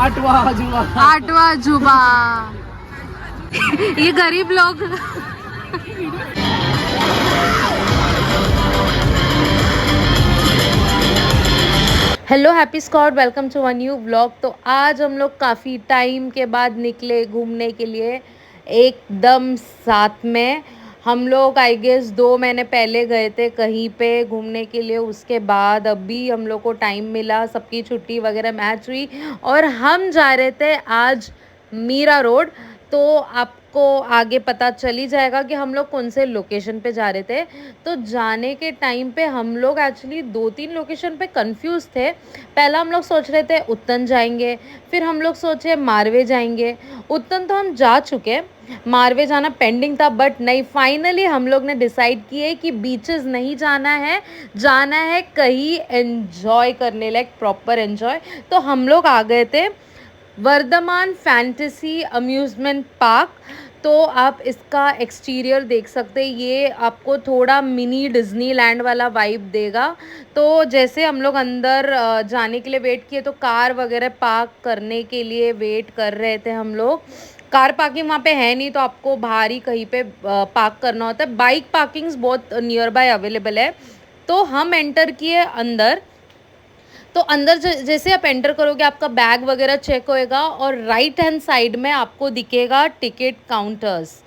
आठवां अजूबा। ये गरीब लोग। Hello happy Scott, welcome to one new vlog. तो आज हम लोग काफ़ी टाइम के बाद निकले घूमने के लिए एकदम साथ में। हम लोग आई गेस 2 महीने पहले गए थे कहीं पे घूमने के लिए। उसके बाद अभी हम लोग को टाइम मिला, सबकी छुट्टी वगैरह मैच हुई और हम जा रहे थे आज मीरा रोड। तो आपको आगे पता चल ही जाएगा कि हम लोग कौन से लोकेशन पे जा रहे थे। तो जाने के टाइम पे हम लोग एक्चुअली 2-3 लोकेशन पे कंफ्यूज थे। पहला हम लोग सोच रहे थे उत्तन जाएंगे, फिर हम लोग सोचे मारवे जाएंगे। उत्तन तो हम जा चुके, मारवे जाना पेंडिंग था, बट नहीं, फाइनली हम लोग ने डिसाइड किए कि बीचेस नहीं जाना है कहीं एंजॉय करने, लाइक प्रॉपर एंजॉय। तो हम लोग आ गए थे वर्धमान फैंटेसी अम्यूज़मेंट पार्क। तो आप इसका एक्सटीरियर देख सकते हैं, ये आपको थोड़ा मिनी डिज्नीलैंड वाला वाइब देगा। तो जैसे हम लोग अंदर जाने के लिए वेट किए, तो कार वगैरह पार्क करने के लिए वेट कर रहे थे हम लोग। कार पार्किंग वहाँ पे है नहीं, तो आपको बाहर ही कहीं पे पार्क करना होता है। बाइक पार्किंग्स बहुत नियर बाय अवेलेबल है। तो हम एंटर किए अंदर। तो अंदर जैसे आप एंटर करोगे आपका बैग वगैरह चेक होएगा और राइट हैंड साइड में आपको दिखेगा टिकट काउंटर्स।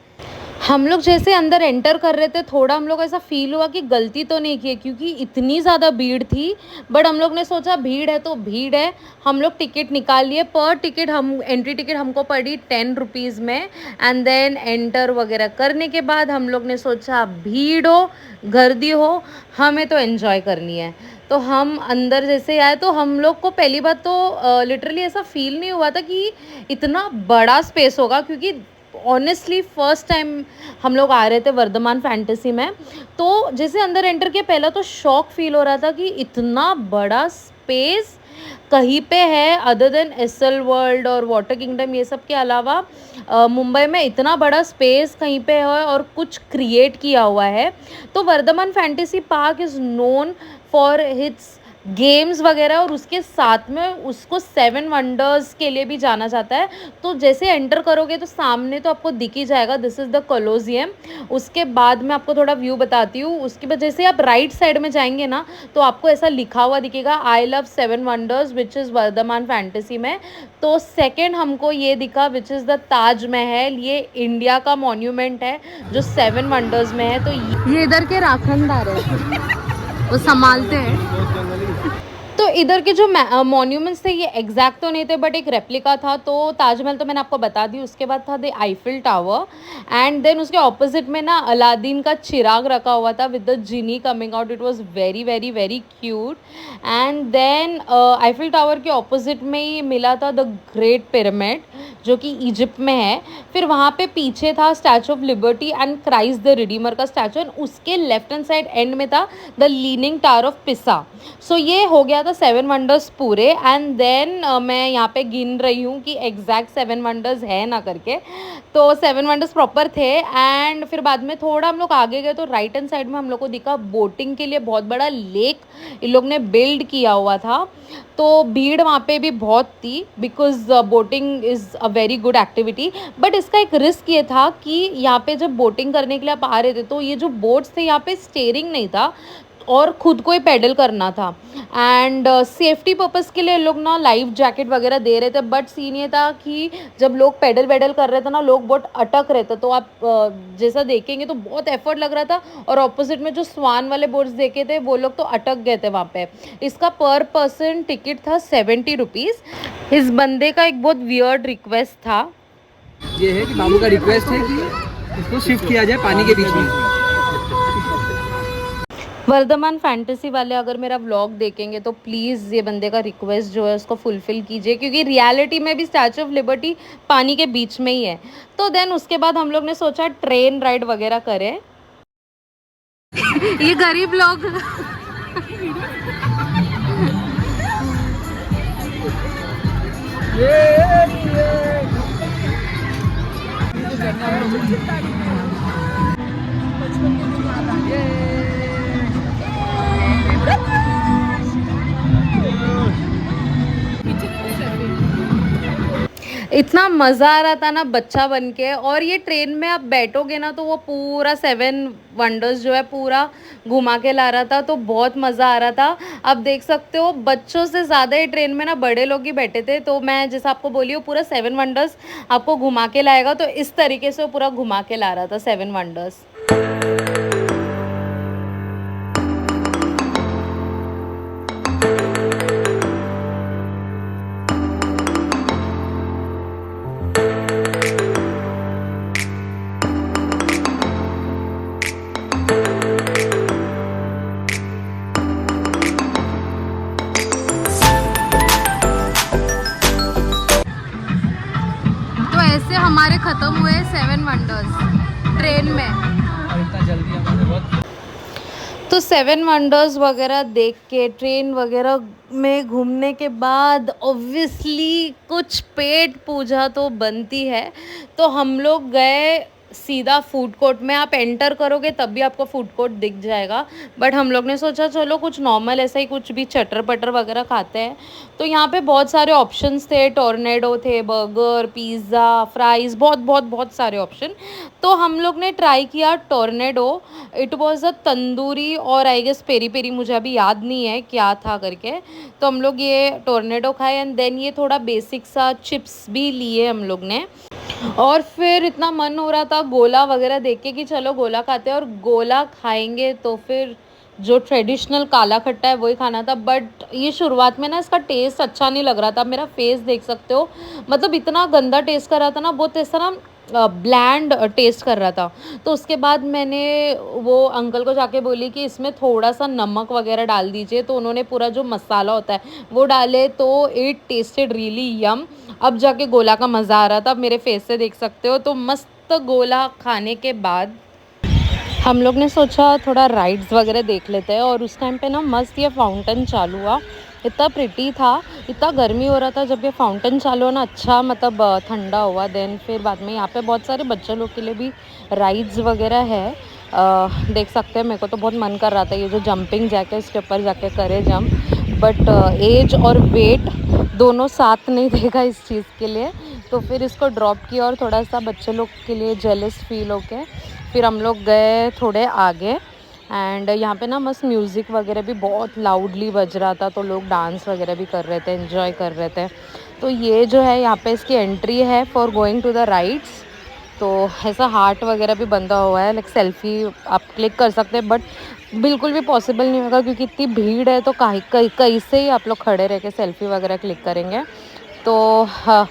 हम लोग जैसे अंदर एंटर कर रहे थे, थोड़ा हम लोग ऐसा फील हुआ कि गलती तो नहीं की है, क्योंकि इतनी ज़्यादा भीड़ थी। बट हम लोग ने सोचा भीड़ है तो भीड़ है। हम लोग टिकट निकाल लिए। पर टिकट एंट्री टिकट हमको पड़ी 10 रुपीज़ में। एंड देन एंटर वगैरह करने के बाद हम लोग ने सोचा भीड़ हो गर्दी हो, हमें तो एंजॉय करनी है। तो हम अंदर जैसे आए तो हम लोग को पहली बात तो लिटरली ऐसा फील नहीं हुआ था कि इतना बड़ा स्पेस होगा, क्योंकि ऑनेस्टली फर्स्ट टाइम हम लोग आ रहे थे वर्धमान फैंटेसी में। तो जैसे अंदर एंटर किया, पहला तो शॉक फील हो रहा था कि इतना बड़ा स्पेस कहीं पे है अदर देन एसएल वर्ल्ड और वाटर किंगडम, ये सब के अलावा मुंबई में इतना बड़ा स्पेस कहीं पे है और कुछ क्रिएट किया हुआ है। तो Vardhman fantasy park is known for hits games वगैरह, और उसके साथ में उसको 7 वंडर्स के लिए भी जाना जाता है। तो जैसे एंटर करोगे तो सामने तो आपको दिख ही जाएगा, दिस इज़ द कोलोसियम। उसके बाद मैं आपको थोड़ा व्यू बताती हूँ। उसके बाद जैसे आप राइट साइड में जाएंगे ना, तो आपको ऐसा लिखा हुआ दिखेगा I love 7 wonders which is Vardhman fantasy में। तो सेकेंड हमको ये दिखा विच इज़ द ताजमहल। ये इंडिया का मॉन्यूमेंट है जो 7 वंडर्स में है। तो ये इधर के राखनदार है, वो संभालते हैं। तो इधर के जो मॉन्यूमेंट्स थे ये एग्जैक्ट तो नहीं थे, बट एक रेप्लिका था। तो ताजमहल तो मैंने आपको बता दी। उसके बाद था the Eiffel tower, and then उसके ऑपोजिट में ना अलादीन का चिराग रखा हुआ था with the genie coming out. It was very very very cute. And then Eiffel tower के ऑपोजिट में ही मिला था द ग्रेट पिरामिड, जो कि इजिप्ट में है। फिर वहाँ पे पीछे था statue of liberty and Christ the Redeemer का स्टैचू, एंड उसके लेफ्ट हैंड साइड एंड में था द लीनिंग टावर ऑफ पिसा। सो ये हो गया था 7 वंडर्स पूरे। एंड देन मैं यहाँ पे गिन रही हूँ कि एग्जैक्ट 7 वंडर्स है ना करके। तो 7 वंडर्स प्रॉपर थे। एंड फिर बाद में थोड़ा हम लोग आगे गए तो राइट हैंड साइड में हम लोग को दिखा बोटिंग के लिए बहुत बड़ा लेक इन लोग ने बिल्ड किया हुआ था। तो भीड़ वहाँ पे भी बहुत थी, because boating is a very good activity. But इसका एक रिस्क ये था कि यहाँ पे जब बोटिंग करने के लिए आप आ रहे थे, तो ये जो बोट्स थे यहाँ पे स्टीयरिंग नहीं था और खुद को ही पैडल करना था। एंड सेफ्टी पर्पज़ के लिए लोग ना लाइफ जैकेट वगैरह दे रहे थे। बट सीन ये था कि जब लोग पैडल कर रहे थे ना, लोग बहुत अटक रहे थे। तो आप जैसा देखेंगे तो बहुत एफर्ट लग रहा था। और ऑपोजिट में जो स्वान वाले बोट्स देखे थे वो लोग तो अटक गए थे वहाँ पे। इसका पर पर्सन टिकट था 70 रुपीज़। इस बंदे का एक बहुत वियर्ड रिक्वेस्ट था, ये है कि बाबू का रिक्वेस्ट है कि इसको शिफ्ट किया जाए पानी के बीच में। वर्धमान फैंटेसी वाले अगर मेरा व्लॉग देखेंगे तो प्लीज़ ये बंदे का रिक्वेस्ट जो है उसको फुलफ़िल कीजिए, क्योंकि रियलिटी में भी स्टैचू ऑफ लिबर्टी पानी के बीच में ही है। तो देन उसके बाद हम लोग ने सोचा ट्रेन राइड वगैरह करें। ये गरीब लोग इतना मज़ा आ रहा था ना बच्चा बन के। और ये ट्रेन में आप बैठोगे ना तो वो पूरा 7 वंडर्स जो है पूरा घुमा के ला रहा था, तो बहुत मज़ा आ रहा था। आप देख सकते हो बच्चों से ज़्यादा ये ट्रेन में ना बड़े लोग ही बैठे थे। तो मैं जैसा आपको बोली हूँ पूरा 7 वंडर्स आपको घुमा के लाएगा, तो इस तरीके से वो पूरा घुमा के ला रहा था 7 वंडर्स। तो ऐसे हमारे ख़त्म हुए 7 वंडर्स ट्रेन में। और इतना जल्दी हमारे बहुत तो 7 वंडर्स वगैरह देख के ट्रेन वगैरह में घूमने के बाद ऑब्वियसली कुछ पेट पूजा तो बनती है। तो हम लोग गए सीधा फूड कोर्ट में। आप एंटर करोगे तब भी आपको फूड कोर्ट दिख जाएगा, बट हम लोग ने सोचा चलो कुछ नॉर्मल ऐसा ही कुछ भी चटर पटर वगैरह खाते हैं। तो यहाँ पे बहुत सारे ऑप्शंस थे, टोर्नेडो थे, बर्गर, पिज़्ज़ा, फ्राइज़, बहुत बहुत बहुत सारे ऑप्शन। तो हम लोग ने ट्राई किया tornado. It was a tandoori और आई गेस पेरी पेरी, मुझे अभी याद नहीं है क्या था करके। तो हम लोग ये टोर्नेडो खाए एंड देन ये थोड़ा बेसिक सा चिप्स भी लिए हम लोग ने। और फिर इतना मन हो रहा था गोला वगैरह देख के कि चलो गोला खाते हैं, और गोला खाएंगे तो फिर जो ट्रेडिशनल काला खट्टा है वही खाना था। बट ये शुरुआत में ना इसका टेस्ट अच्छा नहीं लग रहा था। मेरा फेस देख सकते हो, मतलब इतना गंदा टेस्ट कर रहा था ना, बहुत ऐसा ना ब्लैंड टेस्ट कर रहा था। तो उसके बाद मैंने वो अंकल को जाके बोली कि इसमें थोड़ा सा नमक वगैरह डाल दीजिए। तो उन्होंने पूरा जो मसाला होता है वो डाले, तो इट टेस्टेड रियली यम। अब जाके गोला का मज़ा आ रहा था, मेरे फेस से देख सकते हो। तो मस्त गोला खाने के बाद हम लोग ने सोचा थोड़ा राइड्स वगैरह देख लेते हैं। और उस टाइम पे ना मस्त ये फाउंटेन चालू हुआ, इतना प्रिटी था। इतना गर्मी हो रहा था जब ये फाउंटेन चालू हो ना, अच्छा मतलब ठंडा हुआ। देन फिर बाद में यहाँ पे बहुत सारे बच्चे लोग के लिए भी राइड्स वगैरह है। देख सकते हैं, मेरे को तो बहुत मन कर रहा था ये जो जंपिंग जैक है इसके ऊपर जाके करे जंप, बट एज और वेट दोनों साथ नहीं देगा इस चीज़ के लिए। तो फिर इसको ड्रॉप किया और थोड़ा सा बच्चे लोग के लिए जेलस फील होके फिर हम लोग गए थोड़े आगे। एंड यहाँ पे ना मस्त म्यूज़िक वगैरह भी बहुत लाउडली बज रहा था, तो लोग डांस वगैरह भी कर रहे थे, एंजॉय कर रहे थे। तो ये जो है यहाँ पे इसकी एंट्री है for going to the rides. तो ऐसा हार्ट वगैरह भी बंधा हुआ है, लाइक सेल्फी आप क्लिक कर सकते हैं, बट बिल्कुल भी पॉसिबल नहीं होगा क्योंकि इतनी भीड़ है। तो कैसे ही आप लोग खड़े रह के सेल्फी वगैरह क्लिक करेंगे। तो हाँ,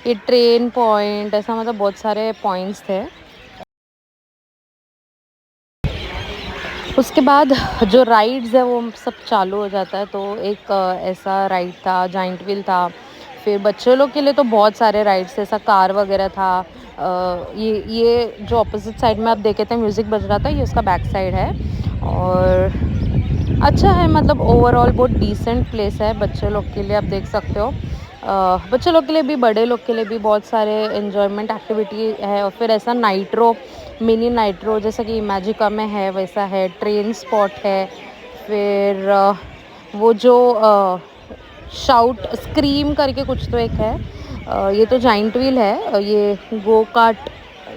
ये ट्रेन पॉइंट ऐसा मतलब बहुत सारे पॉइंट्स थे। उसके बाद जो राइड्स है वो सब चालू हो जाता है। तो एक ऐसा राइड था, जाइंट व्हील था। फिर बच्चों लोग के लिए तो बहुत सारे राइड्स थे, ऐसा कार वगैरह था। ये जो अपोजिट साइड में आप देखे थे म्यूज़िक बज रहा था, ये उसका बैक साइड है। और अच्छा है, मतलब ओवरऑल बहुत डिसेंट प्लेस है बच्चे लोग के लिए, आप देख सकते हो। बच्चे लोग के लिए भी बड़े लोग के लिए भी बहुत सारे एंजॉयमेंट एक्टिविटी है। और फिर ऐसा नाइट्रो, मिनी नाइट्रो जैसा कि इमेजिका में है वैसा है, ट्रेन स्पॉट है। फिर वो जो शाउट स्क्रीम करके कुछ तो एक है, ये तो जाइंट व्हील है, ये गो कार्ट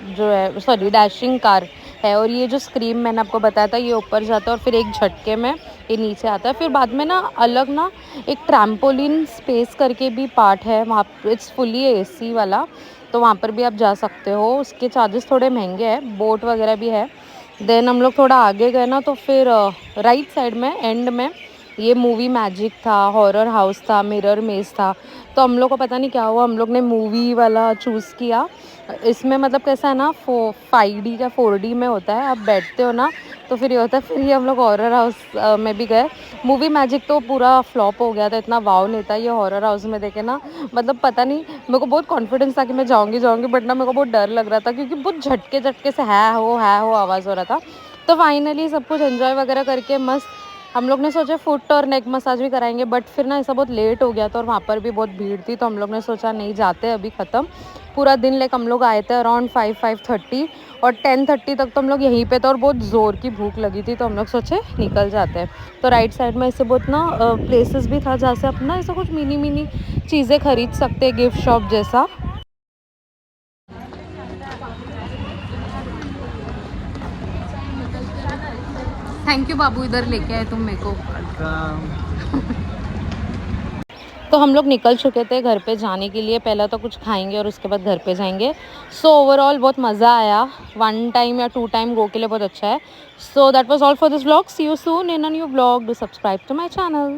जो है, सॉरी डैशिंग कार है। और ये जो स्क्रीम मैंने आपको बताया था ये ऊपर जाता है और फिर एक झटके में ये नीचे आता है। फिर बाद में ना अलग ना एक ट्रैम्पोलिन स्पेस करके भी पार्ट है वहाँ, इट्स फुली एसी वाला, तो वहाँ पर भी आप जा सकते हो। उसके चार्जेस थोड़े महंगे हैं, बोट वगैरह भी है। देन हम लोग थोड़ा आगे गए ना तो फिर राइट साइड में एंड में ये मूवी मैजिक था, हॉरर हाउस था, मिरर मेज था। तो हम लोग को पता नहीं क्या हुआ, हम लोग ने मूवी वाला चूज़ किया। इसमें मतलब कैसा है ना, 5D का 4D में होता है, आप बैठते हो ना तो फिर ये होता है। फिर ये हम लोग हॉरर हाउस में भी गए। मूवी मैजिक तो पूरा फ्लॉप हो गया था, इतना वाव नहीं था। ये हॉरर हाउस में देखे ना, मतलब पता नहीं, मेरे को बहुत कॉन्फिडेंस था कि मैं जाऊँगी, बट ना मेरे को बहुत डर लग रहा था क्योंकि बहुत झटके से है हो आवाज़ हो रहा था। तो फाइनली सब कुछ एंजॉय वगैरह करके मस्त हम लोग ने सोचा फुट और नेक मसाज भी कराएंगे, बट फिर ना ऐसा बहुत लेट हो गया था और वहाँ पर भी बहुत भीड़ थी। तो हम लोग ने सोचा नहीं जाते, अभी ख़त्म पूरा दिन। लाइक हम लोग आए थे अराउंड 5:30 और 10:30 तक तो हम लोग यहीं पे थे और बहुत ज़ोर की भूख लगी थी, तो हम लोग सोचे निकल जाते हैं। तो राइट साइड में ऐसे बहुत ना प्लेसेस भी था जहाँ से अपना ऐसा कुछ मिनी चीज़ें खरीद सकते हैं, गिफ्ट शॉप जैसा। थैंक यू बाबू, इधर लेके आए तुम मेरे को। तो हम लोग निकल चुके थे घर पे जाने के लिए। पहला तो कुछ खाएंगे और उसके बाद घर पे जाएंगे। सो ओवरऑल बहुत मज़ा आया। 1 टाइम या 2 टाइम गो के लिए बहुत अच्छा है। So that was all for this vlog. See you soon in a new vlog. Do subscribe to my channel.